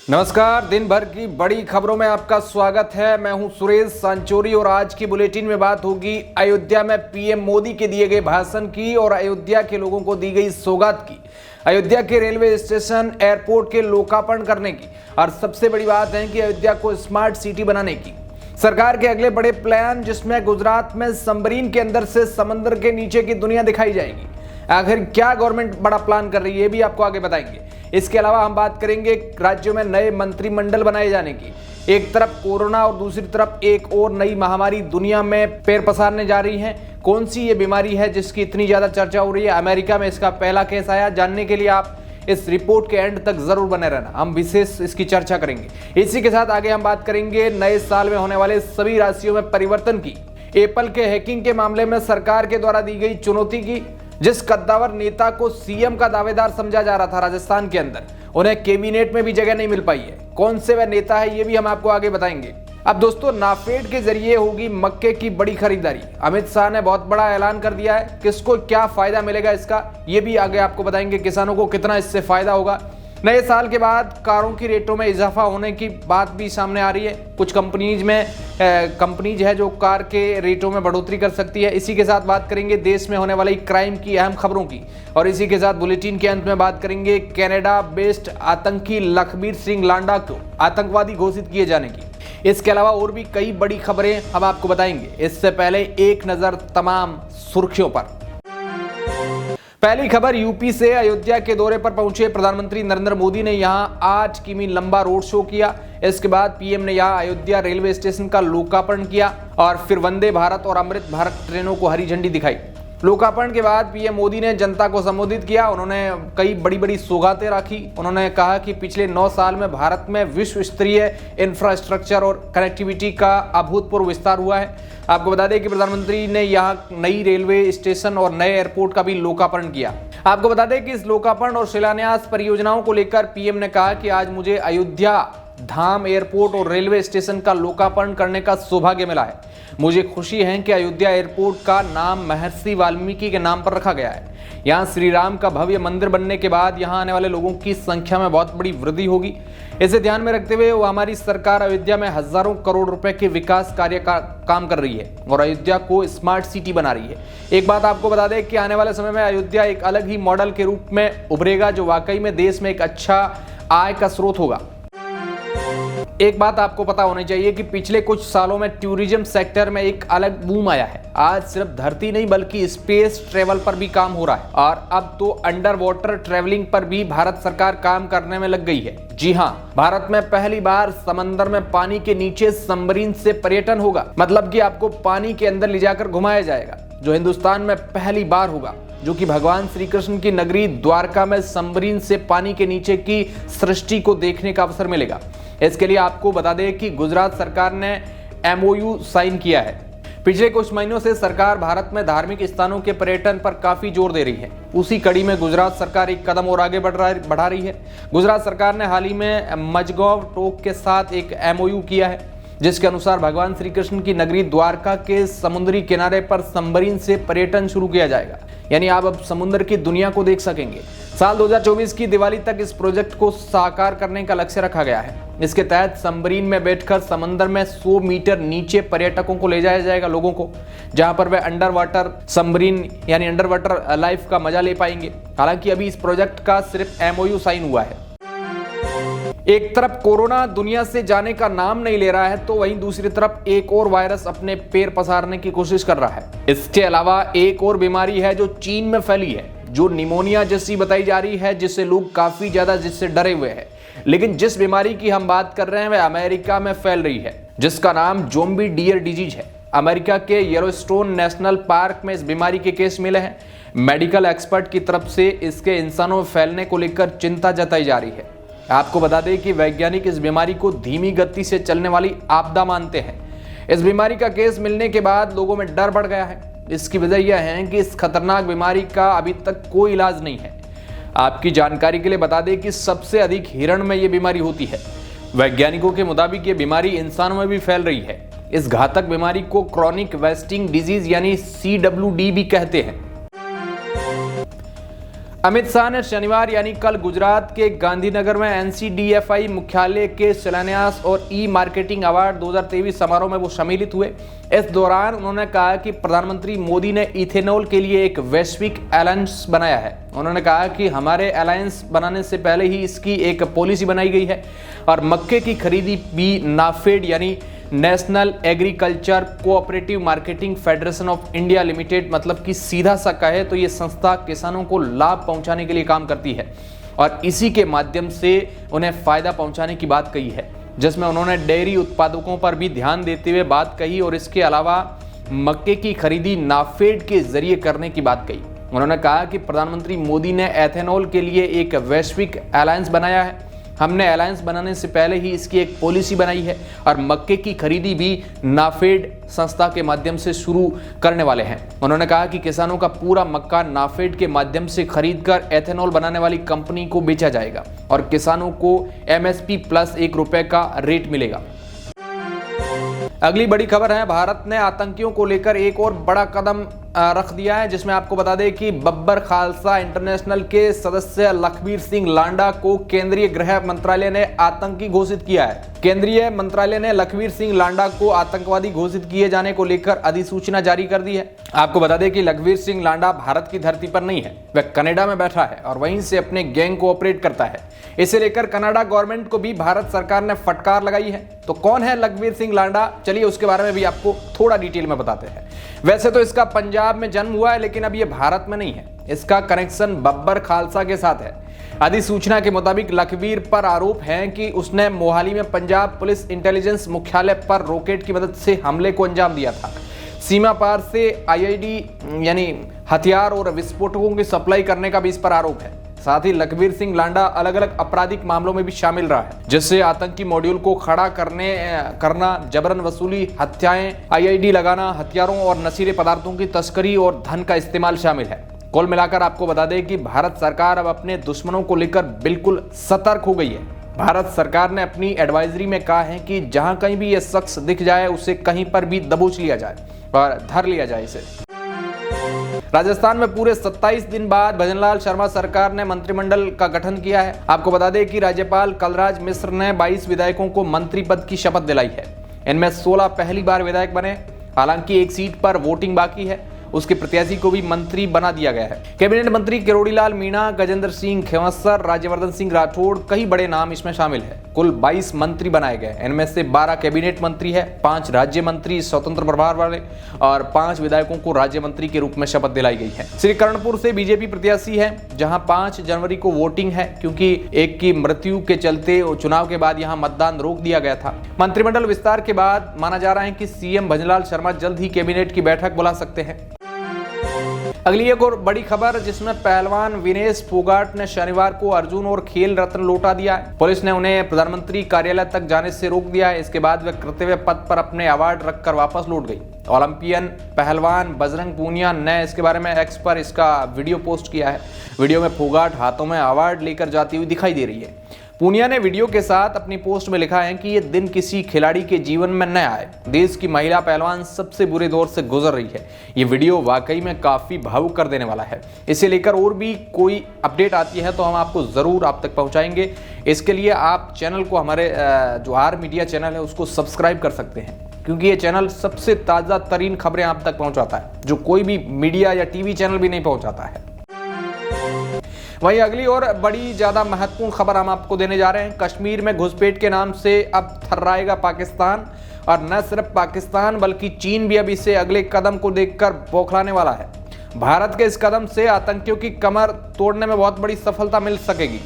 नमस्कार, दिन भर की बड़ी खबरों में आपका स्वागत है। मैं हूं सुरेश सांचोरी और आज की बुलेटिन में बात होगी अयोध्या में पीएम मोदी के दिए गए भाषण की और अयोध्या के लोगों को दी गई सौगात की, अयोध्या के रेलवे स्टेशन एयरपोर्ट के लोकार्पण करने की और सबसे बड़ी बात है कि अयोध्या को स्मार्ट सिटी बनाने की सरकार के अगले बड़े प्लान, जिसमें गुजरात में सबमरीन के अंदर से समंदर के नीचे की दुनिया दिखाई जाएगी। आखिर क्या गवर्नमेंट बड़ा प्लान कर रही है, ये भी आपको आगे बताएंगे। इसके अलावा हम बात करेंगे राज्यों में नए मंत्रिमंडल बनाए जाने की। एक तरफ कोरोना और दूसरी तरफ एक और नई महामारी दुनिया में पैर पसारने जा रही है। कौन सी ये बीमारी है जिसकी इतनी ज्यादा चर्चा हो रही है? अमेरिका में इसका पहला केस आया। जानने के लिए आप इस रिपोर्ट के एंड तक जरूर बने रहना, हम विशेष इसकी चर्चा करेंगे। इसी के साथ आगे हम बात करेंगे नए साल में होने वाले सभी राशियों में परिवर्तन की, एप्पल के हैकिंग के मामले में सरकार के द्वारा दी गई चुनौती की। जिस कद्दावर नेता को सीएम का दावेदार समझा जा रहा था राजस्थान के अंदर, उन्हें कैबिनेट में भी जगह नहीं मिल पाई है। कौन से वह नेता है, ये भी हम आपको आगे बताएंगे। अब दोस्तों, नाफेड के जरिए होगी मक्के की बड़ी खरीदारी। अमित शाह ने बहुत बड़ा ऐलान कर दिया है। किसको क्या फायदा मिलेगा इसका, ये भी आगे आपको बताएंगे। किसानों को कितना इससे फायदा होगा। नए साल के बाद कारों की रेटों में इजाफा होने की बात भी सामने आ रही है। कुछ कंपनीज है जो कार के रेटों में बढ़ोतरी कर सकती है। इसी के साथ बात करेंगे देश में होने वाली क्राइम की अहम खबरों की और इसी के साथ बुलेटिन के अंत में बात करेंगे कनाडा बेस्ड आतंकी लखबीर सिंह लांडा को आतंकवादी घोषित किए जाने की। इसके अलावा और भी कई बड़ी खबरें हम आपको बताएंगे। इससे पहले एक नजर तमाम सुर्खियों पर। पहली खबर, यूपी से अयोध्या के दौरे पर पहुंचे प्रधानमंत्री नरेंद्र मोदी ने यहां 8 किमी लंबा रोड शो किया। इसके बाद पीएम ने यहां अयोध्या रेलवे स्टेशन का लोकार्पण किया और फिर वंदे भारत और अमृत भारत ट्रेनों को हरी झंडी दिखाई। लोकार्पण के बाद पीएम मोदी ने जनता को संबोधित किया। उन्होंने कई बड़ी बड़ी सौगातें रखी। उन्होंने कहा कि पिछले 9 साल में भारत में विश्व स्तरीय इंफ्रास्ट्रक्चर और कनेक्टिविटी का अभूतपूर्व विस्तार हुआ है। आपको बता दें कि प्रधानमंत्री ने यहाँ नई रेलवे स्टेशन और नए एयरपोर्ट का भी लोकार्पण किया। आपको बता दें कि इस लोकार्पण और शिलान्यास परियोजनाओं को लेकर पीएम ने कहा कि आज मुझे अयोध्या धाम एयरपोर्ट और रेलवे स्टेशन का लोकार्पण करने का सौभाग्य मिला है। मुझे खुशी है कि अयोध्या एयरपोर्ट का नाम महर्षि वाल्मीकि के नाम पर रखा गया है। यहाँ श्री राम का भव्य मंदिर बनने के बाद यहाँ आने वाले लोगों की संख्या में बहुत बड़ी वृद्धि होगी। इसे ध्यान में रखते हुए हमारी सरकार अयोध्या में हजारों करोड़ रुपए के विकास कार्य का काम कर रही है और अयोध्या को स्मार्ट सिटी बना रही है। एक बात आपको बता दें कि आने वाले समय में अयोध्या एक अलग ही मॉडल के रूप में उभरेगा, जो वाकई में देश में एक अच्छा आय का स्रोत होगा। एक बात आपको पता होनी चाहिए कि पिछले कुछ सालों में टूरिज्म सेक्टर में एक अलग बूम आया है। आज सिर्फ धरती नहीं बल्कि स्पेस ट्रेवल पर भी काम हो रहा है और अब तो अंडर वाटर ट्रेवलिंग पर भी भारत सरकार काम करने में लग गई है। जी हाँ, भारत में पहली बार समंदर में पानी के नीचे सबमरीन से पर्यटन होगा। मतलब कि आपको पानी के अंदर ले जाकर घुमाया जाएगा, जो हिंदुस्तान में पहली बार होगा, जो कि भगवान श्री कृष्ण की नगरी द्वारका में सबमरीन से पानी के नीचे की सृष्टि को देखने का अवसर मिलेगा। इसके लिए आपको बता दें कि गुजरात सरकार ने एमओयू साइन किया है। पिछले कुछ महीनों से सरकार भारत में धार्मिक स्थानों के पर्यटन पर काफी जोर दे रही है। उसी कड़ी में गुजरात सरकार एक कदम और आगे बढ़ा रही है। गुजरात सरकार ने हाल ही में मजगांव टोक के साथ एक एमओयू किया है, जिसके अनुसार भगवान श्री कृष्ण की नगरी द्वारका के समुद्री किनारे पर सबमरीन से पर्यटन शुरू किया जाएगा। यानी आप अब समुद्र की दुनिया को देख सकेंगे। साल 2024 की दिवाली तक इस प्रोजेक्ट को साकार करने का लक्ष्य रखा गया है। इसके तहत सबमरीन में बैठकर समंदर में 100 मीटर नीचे पर्यटकों को ले जाया जाएगा, लोगों को, जहां पर वे अंडर वाटर सबमरीन यानी अंडर वाटर लाइफ का मजा ले पाएंगे। हालांकि अभी इस प्रोजेक्ट का सिर्फ एमओयू साइन हुआ है। एक तरफ कोरोना दुनिया से जाने का नाम नहीं ले रहा है, तो वहीं दूसरी तरफ एक और वायरस अपने पैर पसारने की कोशिश कर रहा है। इसके अलावा एक और बीमारी है जो चीन में फैली है, जो निमोनिया जैसी बताई जा रही है, जिससे लोग काफी ज्यादा जिससे डरे हुए हैं। लेकिन जिस बीमारी की हम बात कर रहे हैं वह अमेरिका में फैल रही है, जिसका नाम ज़ॉम्बी डियर डिजीज है। अमेरिका के येलोस्टोन नेशनल पार्क में इस बीमारी के केस मिले हैं। मेडिकल एक्सपर्ट की तरफ से इसके इंसानों में फैलने को लेकर चिंता जताई जा रही है। आपको बता दें कि वैज्ञानिक इस बीमारी को धीमी गति से चलने वाली आपदा मानते हैं। इस बीमारी का केस मिलने के बाद लोगों में डर बढ़ गया है। इसकी वजह यह है कि इस खतरनाक बीमारी का अभी तक कोई इलाज नहीं है। आपकी जानकारी के लिए बता दें कि सबसे अधिक हिरण में यह बीमारी होती है। वैज्ञानिकों के मुताबिक ये बीमारी इंसानों में भी फैल रही है। इस घातक बीमारी को क्रॉनिक वेस्टिंग डिजीज यानी CWD भी कहते हैं। अमित शाह ने शनिवार यानी कल गुजरात के गांधीनगर में NCDFI मुख्यालय के शिलान्यास और ई मार्केटिंग अवार्ड 2023 समारोह में वो सम्मिलित हुए। इस दौरान उन्होंने कहा कि प्रधानमंत्री मोदी ने इथेनॉल के लिए एक वैश्विक अलायंस बनाया है। उन्होंने कहा कि हमारे अलायंस बनाने से पहले ही इसकी एक पॉलिसी बनाई गई है और मक्के की खरीदी भी नाफेड यानी national agriculture cooperative marketing federation of India limited, मतलब कि सीधा सा कहे तो ये संस्था किसानों को लाभ पहुंचाने के लिए काम करती है और इसी के माध्यम से उन्हें फायदा पहुंचाने की बात कही है, जिसमें उन्होंने डेयरी उत्पादकों पर भी ध्यान देते हुए बात कही और इसके अलावा मक्के की खरीदी नाफेड के जरिए करने की बात कही। उन्होंने कहा कि प्रधानमंत्री मोदी ने एथेनॉल के लिए एक वैश्विक अलायंस बनाया है। हमने अलायंस बनाने से पहले ही इसकी एक पॉलिसी बनाई है और मक्के की खरीदी भी नाफेड संस्था के माध्यम से शुरू करने वाले हैं। उन्होंने कहा कि किसानों का पूरा मक्का नाफेड के माध्यम से खरीदकर एथेनॉल बनाने वाली कंपनी को बेचा जाएगा और किसानों को MSP प्लस ₹1 का रेट मिलेगा। अगली बड़ी खबर है, भारत ने आतंकियों को लेकर एक और बड़ा कदम रख दिया है, जिसमें आपको बता दें कि बब्बर खालसा इंटरनेशनल के सदस्य लखबीर सिंह लांडा को केंद्रीय गृह मंत्रालय ने आतंकी घोषित किया है। केंद्रीय मंत्रालय ने लखबीर सिंह लांडा को आतंकवादी घोषित किए जाने को लेकर अधिसूचना जारी कर दी है। आपको बता दें कि लखबीर सिंह लांडा भारत की धरती पर नहीं है, वह कनाडा में बैठा है और वहीं से अपने गैंग को ऑपरेट करता है। इसे लेकर कनाडा गवर्नमेंट को भी भारत सरकार ने फटकार लगाई है। तो कौन है लखबीर सिंह लांडा, चलिए उसके बारे में भी आपको थोड़ा डिटेल में बताते हैं। वैसे तो इसका पंजाब में जन्म हुआ है, लेकिन अब यह भारत में नहीं है। इसका कनेक्शन बब्बर खालसा के साथ है। अधिसूचना के मुताबिक लखबीर पर आरोप है कि उसने मोहाली में पंजाब पुलिस इंटेलिजेंस मुख्यालय पर रॉकेट की मदद से हमले को अंजाम दिया था। सीमा पार से IED यानी हथियार और विस्फोटकों की सप्लाई करने का भी इस पर आरोप है। साथ ही लखबीर सिंह लांडा अलग अलग आपराधिक मामलों में भी शामिल रहा है, जिससे आतंकी मॉड्यूल को खड़ा करना, जबरन वसूली, हत्याएं, IED लगाना, हथियारों और नशीले पदार्थों की तस्करी और धन का इस्तेमाल शामिल है। कुल मिलाकर आपको बता दें कि भारत सरकार अब अपने दुश्मनों को लेकर बिल्कुल सतर्क हो गई है। भारत सरकार ने अपनी एडवाइजरी में कहा है कि जहां कहीं भी यह शख्स दिख जाए उसे कहीं पर भी दबोच लिया जाए और धर लिया जाए इसे। राजस्थान में पूरे 27 दिन बाद भजनलाल शर्मा सरकार ने मंत्रिमंडल का गठन किया है। आपको बता दें कि राज्यपाल कलराज मिश्र ने 22 विधायकों को मंत्री पद की शपथ दिलाई है। इनमें 16 पहली बार विधायक बने। हालांकि एक सीट पर वोटिंग बाकी है, उसके प्रत्याशी को भी मंत्री बना दिया गया है। कैबिनेट मंत्री किरोड़ीलाल मीणा, गजेंद्र सिंह खेवसर, राज्यवर्धन सिंह राठौड़, कई बड़े नाम इसमें शामिल है। कुल 22 मंत्री बनाए गए। इनमें से 12 कैबिनेट मंत्री है, 5 राज्य मंत्री स्वतंत्र प्रभार वाले और 5 विधायकों को राज्य मंत्री के रूप में शपथ दिलाई गई है। श्री कर्णपुर से बीजेपी प्रत्याशी है, जहां 5 जनवरी को वोटिंग है, क्योंकि एक की मृत्यु के चलते चुनाव के बाद यहां मतदान रोक दिया गया था। मंत्रिमंडल विस्तार के बाद माना जा रहा है कि CM भजनलाल शर्मा जल्द ही कैबिनेट की बैठक बुला सकते हैं। अगली एक और बड़ी खबर, जिसमें पहलवान विनेश फोगाट ने शनिवार को अर्जुन और खेल रत्न लौटा दिया है। पुलिस ने उन्हें प्रधानमंत्री कार्यालय तक जाने से रोक दिया है। इसके बाद वे कर्तव्य पथ पर अपने अवार्ड रखकर वापस लौट गई। ओलंपियन पहलवान बजरंग पूनिया ने इसके बारे में X पर इसका वीडियो पोस्ट किया है। वीडियो में फोगाट हाथों में अवार्ड लेकर जाती हुई दिखाई दे रही है। पूनिया ने वीडियो के साथ अपनी पोस्ट में लिखा है कि ये दिन किसी खिलाड़ी के जीवन में न आए। देश की महिला पहलवान सबसे बुरे दौर से गुजर रही है। ये वीडियो वाकई में काफी भावुक कर देने वाला है। इसे लेकर और भी कोई अपडेट आती है तो हम आपको जरूर आप तक पहुंचाएंगे। इसके लिए आप चैनल को, हमारे जो आर मीडिया चैनल है, उसको सब्सक्राइब कर सकते हैं, क्योंकि ये चैनल सबसे ताजा तरीन खबरें आप तक पहुंचाता है, जो कोई भी मीडिया या टीवी चैनल भी नहीं पहुंचाता है। वहीं अगली और बड़ी ज्यादा महत्वपूर्ण खबर हम आपको देने जा रहे हैं। कश्मीर में घुसपैठ के नाम से अब थर्राएगा पाकिस्तान, और न सिर्फ पाकिस्तान बल्कि चीन भी अब इसे अगले कदम को देखकर बौखलाने वाला है। भारत के इस कदम से आतंकियों की कमर तोड़ने में बहुत बड़ी सफलता मिल सकेगी।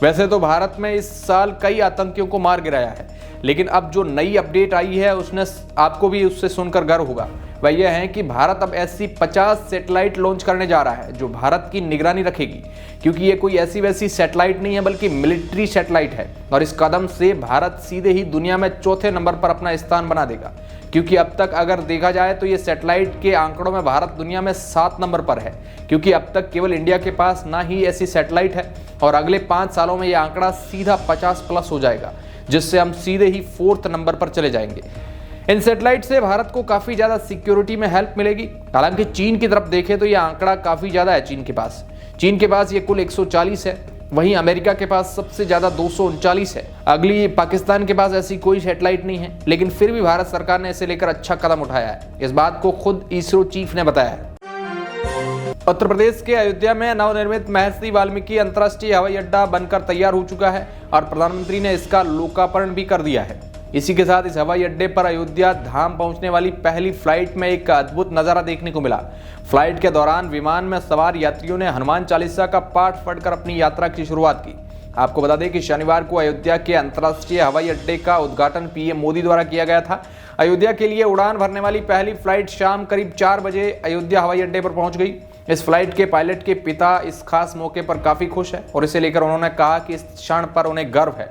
वैसे तो भारत में इस साल कई आतंकियों को मार गिराया है, लेकिन अब जो नई अपडेट आई है उसने आपको भी उससे सुनकर गर्व होगा। वह यह है कि भारत अब ऐसी 50 सैटेलाइट लॉन्च करने जा रहा है जो भारत की निगरानी रखेगी, क्योंकि ये कोई ऐसी वैसी सैटेलाइट नहीं है बल्कि मिलिट्री सैटेलाइट है। और इस कदम से भारत सीधे ही दुनिया में चौथे नंबर पर अपना स्थान बना देगा, क्योंकि अब तक अगर देखा जाए तो ये सैटेलाइट के आंकड़ों में भारत दुनिया में 7 नंबर पर है, क्योंकि अब तक केवल इंडिया के पास ना ही ऐसी सैटेलाइट है। और अगले 5 सालों में ये आंकड़ा सीधा 50+ हो जाएगा, जिससे हम सीधे ही 4th नंबर पर चले जाएंगे। इन सैटेलाइट से भारत को काफी ज्यादा सिक्योरिटी में हेल्प मिलेगी। हालांकि चीन की तरफ देखें तो यह आंकड़ा काफी ज्यादा है चीन के पास। चीन के पास ये कुल 140 है, वहीं अमेरिका के पास सबसे ज्यादा 239 है। अगली पाकिस्तान के पास ऐसी कोई सैटेलाइट नहीं है, लेकिन फिर भी भारत सरकार ने इसे लेकर अच्छा कदम उठाया है। इस बात को खुद इसरो चीफ ने बताया है। उत्तर प्रदेश के अयोध्या में नवनिर्मित महर्षि वाल्मीकि अंतर्राष्ट्रीय हवाई अड्डा बनकर तैयार हो चुका है और प्रधानमंत्री ने इसका लोकार्पण भी कर दिया है। इसी के साथ इस हवाई अड्डे पर अयोध्या धाम पहुंचने वाली पहली फ्लाइट में एक अद्भुत नजारा देखने को मिला। फ्लाइट के दौरान विमान में सवार यात्रियों ने हनुमान चालीसा का पाठ पढ़कर अपनी यात्रा की शुरुआत की। आपको बता दें कि शनिवार को अयोध्या के अंतर्राष्ट्रीय हवाई अड्डे का उद्घाटन पीएम मोदी द्वारा किया गया था। अयोध्या के लिए उड़ान भरने वाली पहली फ्लाइट शाम करीब 4 बजे अयोध्या हवाई अड्डे पर पहुंच गई। इस फ्लाइट के पायलट के पिता इस खास मौके पर काफी खुश है और इसे लेकर उन्होंने कहा कि इस क्षण पर उन्हें गर्व है,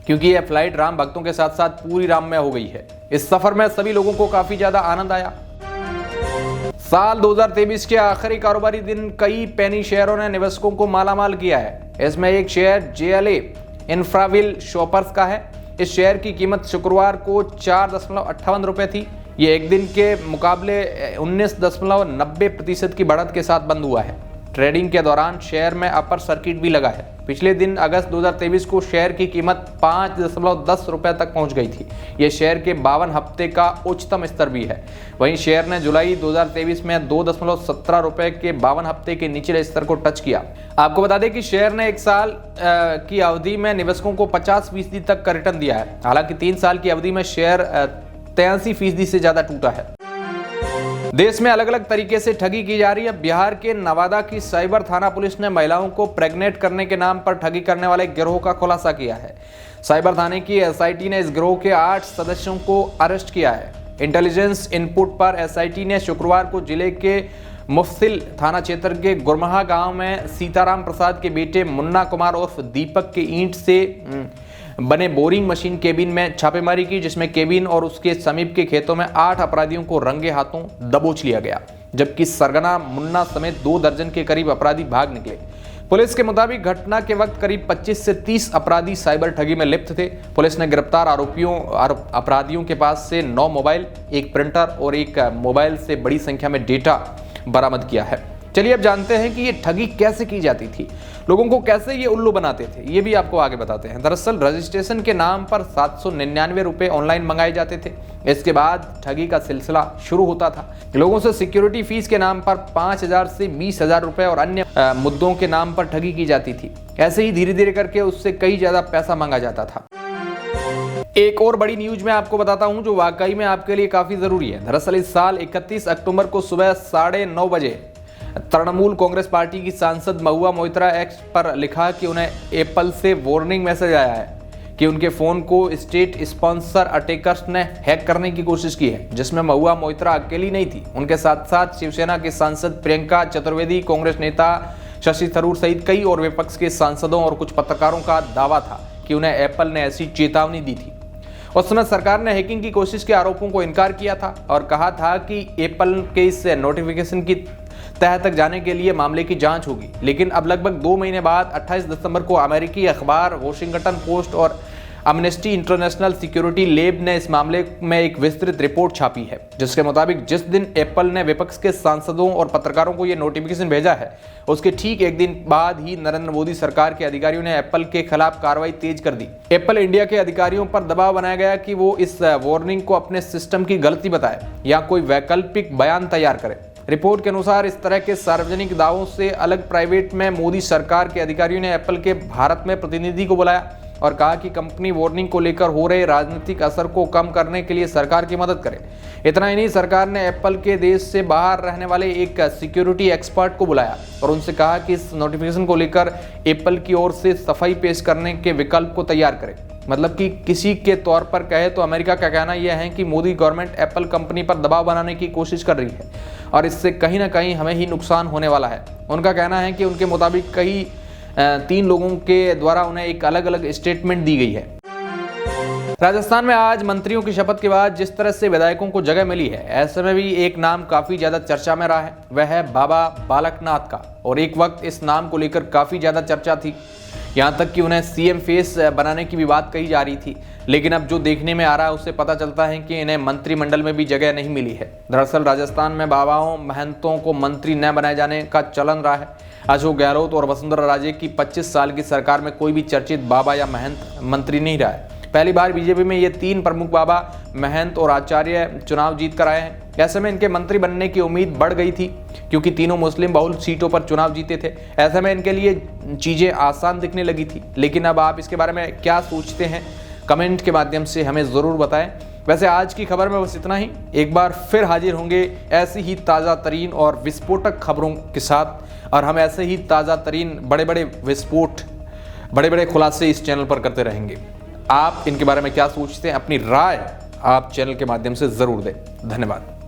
क्योंकि यह फ्लाइट राम भक्तों के साथ साथ पूरी राममय हो गई है। इस सफर में सभी लोगों को काफी ज्यादा आनंद आया। साल 2023 के आखिरी कारोबारी दिन कई पेनी शेयरों ने निवेशकों को मालामाल किया है। इसमें एक शेयर JLA इंफ्राविल शॉपर्स का है। इस शेयर की कीमत शुक्रवार को 4.58 रुपए थी। ये एक दिन के मुकाबले 19.90% की बढ़त के साथ बंद हुआ है। ट्रेडिंग के दौरान शेयर में अपर सर्किट भी लगा है। पिछले दिन अगस्त 2023 को शेयर की कीमत 5.10 रुपए तक पहुंच गई थी। ये शेयर के 52 हफ्ते का उच्चतम स्तर भी है। वहीं शेयर ने जुलाई 2023 में 2.17 रुपए के 52 हफ्ते के निचले स्तर को टच किया। आपको बता दें कि शेयर ने 1 साल की अवधि में निवेशकों को 50% तक का रिटर्न दिया है। हालांकि 3 साल की अवधि में शेयर 83% से ज्यादा टूटा है। देश में अलग अलग तरीके से ठगी की जा रही है। बिहार के नवादा की साइबर थाना पुलिस ने महिलाओं को प्रेग्नेंट करने के नाम पर ठगी करने वाले गिरोह का खुलासा किया है। साइबर थाने की SIT ने इस गिरोह के 8 सदस्यों को अरेस्ट किया है। इंटेलिजेंस इनपुट पर SIT ने शुक्रवार को जिले के मुफसिल थाना क्षेत्र के गुरमहा गांव में सीताराम प्रसाद के बेटे मुन्ना कुमार उर्फ दीपक के ईंट से बने बोरिंग मशीन केबिन में छापेमारी की, जिसमें केबिन और उसके समीप के खेतों में 8 अपराधियों को रंगे हाथों दबोच लिया गया, जबकि सरगना मुन्ना समेत 2 दर्जन के करीब अपराधी भाग निकले। पुलिस के मुताबिक घटना के वक्त करीब 25 से 30 अपराधी साइबर ठगी में लिप्त थे। पुलिस ने गिरफ्तार अपराधियों के पास से 9 मोबाइल, 1 प्रिंटर और 1 मोबाइल से बड़ी संख्या में डेटा बरामद किया है। चलिए अब जानते हैं कि ये ठगी कैसे की जाती थी, लोगों को कैसे ये उल्लू बनाते थे, ये भी आपको आगे बताते हैं। दरअसल रजिस्ट्रेशन के नाम पर 799 रुपए ऑनलाइन मंगाए जाते थे। इसके बाद ठगी का सिलसिला शुरू होता था। लोगों से सिक्योरिटी फीस के नाम पर 5,000 से 20,000 रुपए और अन्य मुद्दों के नाम पर ठगी की जाती थी। ऐसे ही धीरे धीरे करके उससे कई ज्यादा पैसा मांगा जाता था। एक और बड़ी न्यूज मैं आपको बताता हूं जो वाकई में आपके लिए काफी जरूरी है। दरअसल इस साल 31 अक्टूबर को सुबह 9:30 बजे तृणमूल कांग्रेस पार्टी की सांसद महुआ मोइत्रा एक्स पर लिखा कि उन्हें एप्पल से वार्निंग मैसेज आया है कि उनके फोन को स्टेट स्पॉन्सर अटैकर्स ने हैक करने की कोशिश की है, जिसमें महुआ मोइत्रा अकेली नहीं थी। उनके साथ साथ शिवसेना के सांसद प्रियंका चतुर्वेदी, कांग्रेस नेता शशि थरूर सहित कई और विपक्ष के सांसदों और कुछ पत्रकारों का दावा था कि उन्हें एप्पल ने ऐसी चेतावनी दी थी। उस समय सरकार ने हैकिंग की कोशिश के आरोपों को इनकार किया था और कहा था कि एप्पल के इस नोटिफिकेशन की तह तक जाने के लिए मामले की जांच होगी। लेकिन अब लगभग 2 महीने बाद 28 दिसंबर को अमेरिकी अखबार वॉशिंगटन पोस्ट और अमनेस्टी इंटरनेशनल सिक्योरिटी लैब ने इस मामले में एक विस्तृत रिपोर्ट छापी है, जिसके मुताबिक जिस दिन एप्पल ने विपक्ष के सांसदों और पत्रकारों को यह नोटिफिकेशन भेजा है, उसके ठीक एक दिन बाद ही नरेंद्र मोदी सरकार के अधिकारियों ने एप्पल के खिलाफ कार्रवाई तेज कर दी। एप्पल इंडिया के अधिकारियों पर दबाव बनाया गया कि वो इस वार्निंग को अपने सिस्टम की गलती बताए या कोई वैकल्पिक बयान तैयार करे। रिपोर्ट के अनुसार इस तरह के सार्वजनिक दावों से अलग प्राइवेट में मोदी सरकार के अधिकारियों ने एप्पल के भारत में प्रतिनिधि को बुलाया और कहा कि कंपनी वार्निंग को लेकर हो रहे राजनीतिक असर को कम करने के लिए सरकार की मदद करे। इतना ही नहीं, सरकार ने एप्पल के देश से बाहर रहने वाले एक सिक्योरिटी एक्सपर्ट को बुलाया और उनसे कहा कि इस नोटिफिकेशन को लेकर एप्पल की ओर से सफाई पेश करने के विकल्प को तैयार करे। मतलब कि किसी के तौर पर कहे तो अमेरिका का कहना यह है कि मोदी गवर्नमेंट एप्पल कंपनी पर दबाव बनाने की कोशिश कर रही है और इससे कहीं ना कहीं हमें ही नुकसान होने वाला है। उनका कहना है कि उनके मुताबिक 3 लोगों के द्वारा उन्हें एक अलग अलग स्टेटमेंट दी गई है। राजस्थान में आज मंत्रियों की शपथ के बाद जिस तरह से विधायकों को जगह मिली है, ऐसे में भी एक नाम काफी ज्यादा चर्चा में रहा है, वह है बाबा बालकनाथ का। और एक वक्त इस नाम को लेकर काफी ज्यादा चर्चा थी, यहाँ तक कि उन्हें सीएम फेस बनाने की भी बात कही जा रही थी। लेकिन अब जो देखने में आ रहा है उससे पता चलता है कि इन्हें मंत्रिमंडल में भी जगह नहीं मिली है। दरअसल राजस्थान में बाबाओं महंतों को मंत्री न बनाए जाने का चलन रहा है। अशोक गहलोत और वसुंधरा राजे की 25 साल की सरकार में कोई भी चर्चित बाबा या महंत मंत्री नहीं रहा है। पहली बार बीजेपी में ये 3 प्रमुख बाबा, महंत और आचार्य चुनाव जीत कर आए हैं। ऐसे में इनके मंत्री बनने की उम्मीद बढ़ गई थी क्योंकि तीनों मुस्लिम बहुल सीटों पर चुनाव जीते थे। ऐसे में इनके लिए चीजें आसान दिखने लगी थी। लेकिन अब आप इसके बारे में क्या सोचते हैं, कमेंट के माध्यम से हमें ज़रूर बताएं। वैसे आज की खबर में बस इतना ही। एक बार फिर हाजिर होंगे ऐसी ही ताज़ा तरीन और विस्फोटक खबरों के साथ, और हम ऐसे ही ताज़ा तरीन बड़े बड़े विस्फोट, बड़े बड़े खुलासे इस चैनल पर करते रहेंगे। आप इनके बारे में क्या सोचते हैं, अपनी राय आप चैनल के माध्यम से ज़रूर दें। धन्यवाद।